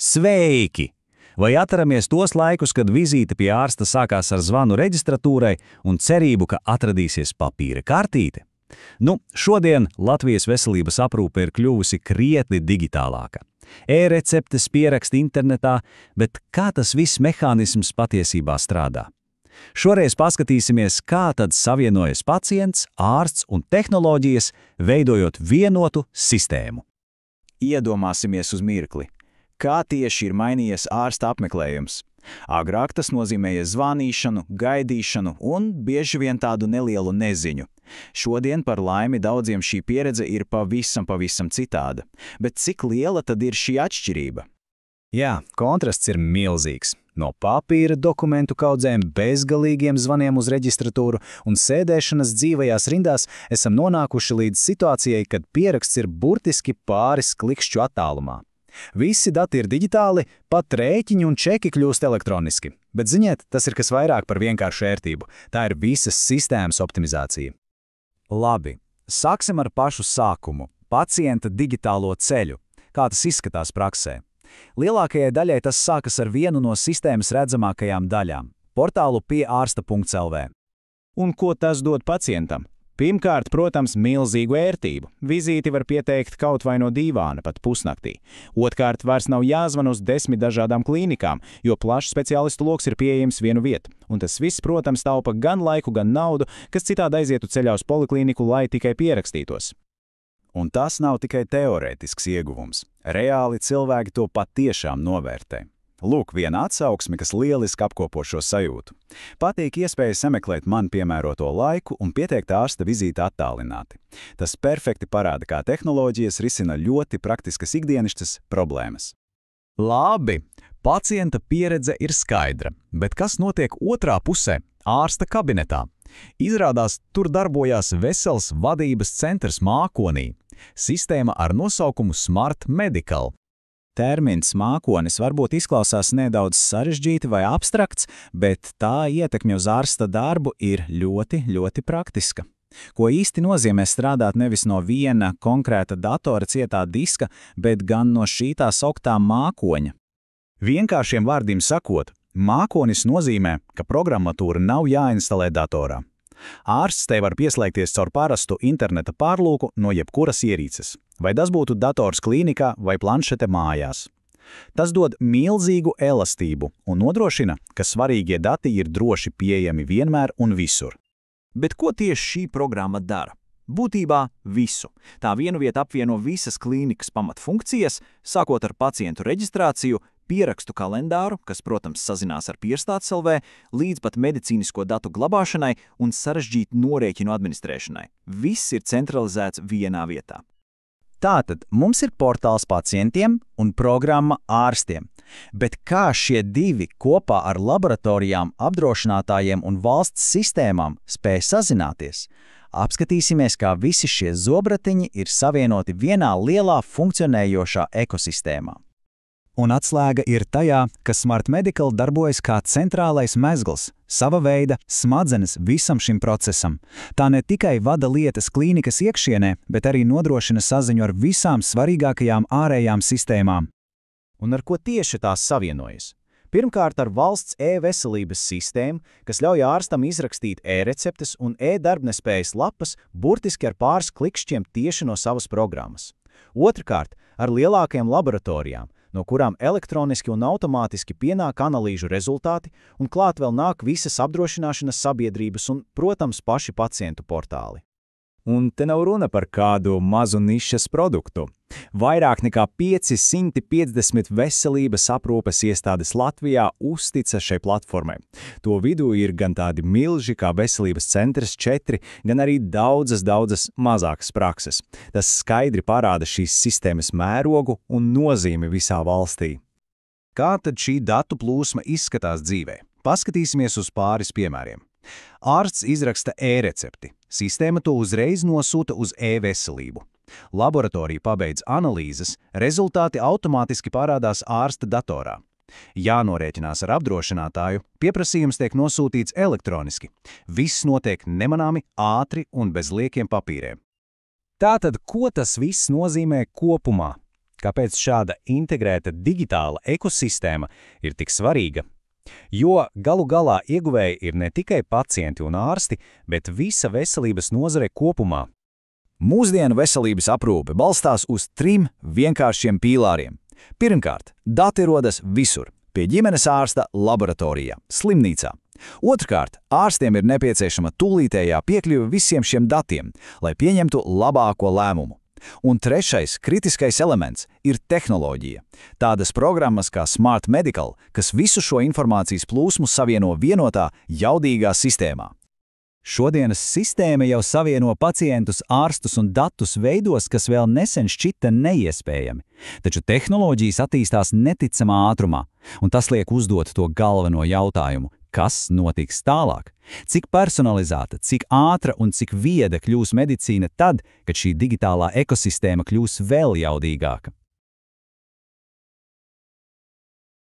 Sveiki! Vai atceramies tos laikus, kad vizīte pie ārsta sākās ar zvanu reģistratūrai un cerību, ka atradīsies papīra kartīte? Šodien Latvijas veselības aprūpe ir kļuvusi krietni digitālāka. E-receptes pieraksti internetā, bet kā tas viss mehānisms patiesībā strādā? Šoreiz paskatīsimies, kā tad savienojas pacients, ārsts un tehnoloģijas, veidojot vienotu sistēmu. Iedomāsimies uz mirkli. Kā tieši ir mainījies ārsta apmeklējums? Agrāk tas nozīmēja zvanīšanu, gaidīšanu un bieži vien tādu nelielu neziņu. Šodien par laimi daudziem šī pieredze ir pavisam citāda. Bet cik liela tad ir šī atšķirība? Jā, kontrasts ir milzīgs. No papīra dokumentu kaudzēm, bezgalīgiem zvaniem uz reģistratūru un sēdēšanas dzīvajās rindās esam nonākuši līdz situācijai, kad pieraksts ir burtiski pāris klikšķu attālumā. Visi dati ir digitāli, pat rēķiņi un čeki kļūst elektroniski. Bet ziniet, tas ir kas vairāk par vienkāršu ērtību. Tā ir visas sistēmas optimizācija. Labi, sāksim ar pašu sākumu – pacienta digitālo ceļu. Kā tas izskatās praksē? Lielākajai daļai tas sākas ar vienu no sistēmas redzamākajām daļām – portālu pieārsta.lv. Un ko tas dod pacientam? Pirmkārt, protams, milzīgu ērtību. Vizīti var pieteikt kaut vai no dīvāna pat pusnaktī. Otkārt, vairs nav jāzvan uz 10 dažādām klīnikām, jo plašs speciālistu loks ir pieejams vienu vietu. Un tas viss, protams, taupa gan laiku, gan naudu, kas citādi aizietu ceļā uz poliklīniku, lai tikai pierakstītos. Un tas nav tikai teorētisks ieguvums. Reāli cilvēki to patiešām novērtē. Lūk, viena atsauksme, kas lieliski apkopo šo sajūtu. Patīk iespēja sameklēt man piemēroto laiku un pieteikt ārsta vizīti attālināti. Tas perfekti parāda, kā tehnoloģijas risina ļoti praktiskas ikdienišķas problēmas. Labi, pacienta pieredze ir skaidra, bet kas notiek otrā pusē, ārsta kabinetā? Izrādās, tur darbojās vesels vadības centrs mākonī. Sistēma ar nosaukumu Smart Medical. Termins mākonis varbūt izklausās nedaudz sarežģīti vai abstrakts, bet tā ietekme uz ārsta darbu ir ļoti praktiska. Ko īsti nozīmē strādāt nevis no viena konkrēta datora cietā diska, bet gan no šī tā sauktā mākoņa? Vienkāršiem vārdiem sakot, mākonis nozīmē, ka programmatūra nav jāinstalē datorā. Ārsts te var pieslēgties caur parastu interneta pārlūku no jebkuras ierīces, vai tas būtu dators klīnikā vai planšete mājās. Tas dod milzīgu elastību un nodrošina, ka svarīgie dati ir droši pieejami vienmēr un visur. Bet ko tieši šī programma dara? Būtībā visu. Tā vienu vietu apvieno visas klīnikas pamatfunkcijas, sākot ar pacientu reģistrāciju, pierakstu kalendāru, kas, protams, sazinās ar Pierstāts LV, līdz pat medicīnisko datu glabāšanai un sarežģītu norēķinu administrēšanai. Viss ir centralizēts vienā vietā. Tātad mums ir portāls pacientiem un programma ārstiem. Bet kā šie divi kopā ar laboratorijām, apdrošinātājiem un valsts sistēmām spēj sazināties? Apskatīsimies, kā visi šie zobratiņi ir savienoti vienā lielā funkcionējošā ekosistēmā. Un atslēga ir tajā, ka Smart Medical darbojas kā centrālais mezgls, sava veida smadzenes visam šim procesam. Tā ne tikai vada lietas klīnikas iekšienē, bet arī nodrošina saziņu ar visām svarīgākajām ārējām sistēmām. Un ar ko tieši tās savienojas? Pirmkārt ar valsts e-veselības sistēmu, kas ļauj ārstam izrakstīt e-receptes un e-darbnespējas lapas burtiski ar pāris klikšķiem tieši no savas programmas. Otrkārt ar lielākajām laboratorijām, no kurām elektroniski un automātiski pienāk analīžu rezultāti, un klāt vēl nāk visas apdrošināšanas sabiedrības un, protams, paši pacientu portāli. Un te nav runa par kādu mazu nišas produktu. Vairāk nekā 550 veselības aprūpes iestādes Latvijā uzticas šai platformai. To vidū ir gan tādi milži kā Veselības centrs 4, gan arī daudzas mazākas prakses. Tas skaidri parāda šīs sistēmas mērogu un nozīmi visā valstī. Kā tad šī datu plūsma izskatās dzīvē? Paskatīsimies uz pāris piemēriem. Ārsts izraksta e-recepti. Sistēma to uzreiz nosūta uz e-veselību. Laboratorija pabeidz analīzes, rezultāti automātiski parādās ārsta datorā. Jānorēķinās ar apdrošinātāju, pieprasījums tiek nosūtīts elektroniski. Viss notiek nemanāmi, ātri un bez liekiem papīriem. Tātad, ko tas viss nozīmē kopumā? Kāpēc šāda integrēta digitāla ekosistēma ir tik svarīga? Jo galu galā ieguvēji ir ne tikai pacienti un ārsti, bet visa veselības nozare kopumā. Mūsdienu veselības aprūpe balstās uz 3 vienkāršiem pīlāriem. Pirmkārt, dati rodas visur – pie ģimenes ārsta, laboratorijā, slimnīcā. Otrkārt, ārstiem ir nepieciešama tūlītējā piekļuve visiem šiem datiem, lai pieņemtu labāko lēmumu. Un trešais, kritiskais elements ir tehnoloģija. Tādas programmas kā Smart Medical, kas visu šo informācijas plūsmu savieno vienotā, jaudīgā sistēmā. Šodienas sistēma jau savieno pacientus, ārstus un datus veidos, kas vēl nesen šķita neiespējami. Taču tehnoloģijas attīstās neticamā ātrumā, un tas liek uzdot to galveno jautājumu – kas notiks tālāk? Cik personalizēta, cik ātra un cik vieda kļūs medicīna tad, kad šī digitālā ekosistēma kļūs vēl jaudīgāka?